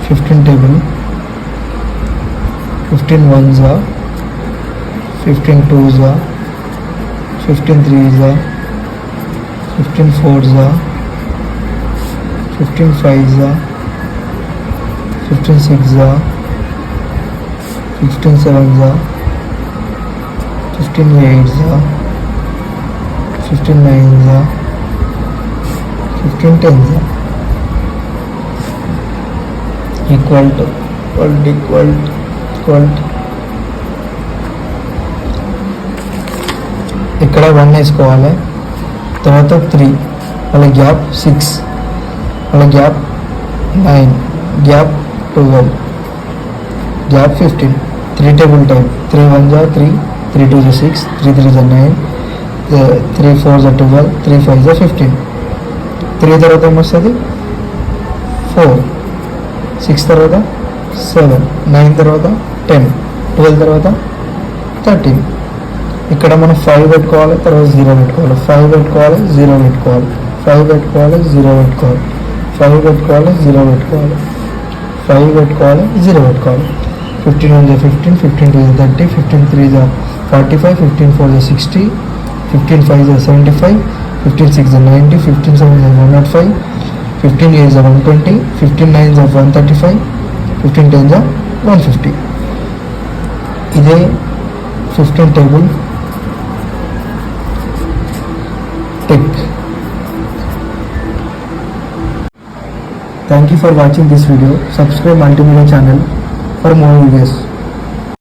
15 table, 15 ones are, 15 twos are, 15 threes are, 15 fours are, 15 fives are, 15 sixes are, 15 sevens are, 15 eights are, 15 nines are, 15 tens are. Equal to. ఇక్కడ 1 వేసుకోవాలి, తర్వాత 3, వాళ్ళ gap 6, వాళ్ళ gap 9, gap 12, gap 15. 3 table time. 3 1s are 3, 3 2s are 6, 3 3s are 9, 3 4s are 12, 3 5s are 15. 3 తర్వాత ఏమొస్తుంది 4, 6 తర్వాత 7, 9 తర్వాత 10, 12 తర్వాత 13. ఇక్కడ మనం 5 పెట్టుకోవాలి, తర్వాత 0 పెట్టుకోవాలి, 5 పెట్టుకోవాలి, 0 పెట్టుకోవాలి, 5 పెట్టుకోవాలి, 0 పెట్టుకోవాలి, 5 పెట్టుకోవాలి, 0 పెట్టుకోవాలి, 5 పెట్టుకోవాలి, 0 పెట్టుకోవాలి. 15 1s are 15, 15 2s are 30, 15 3s are 45, 15 4s are 60, 15 5s are 75, 15 6s are 90, 15 7s are 105, 15 8s are 120, 15 9s are 135, 15 10s are 150. ఇదే 15 table tick. Thank you for watching this video. Subscribe Multimedia channel for more videos.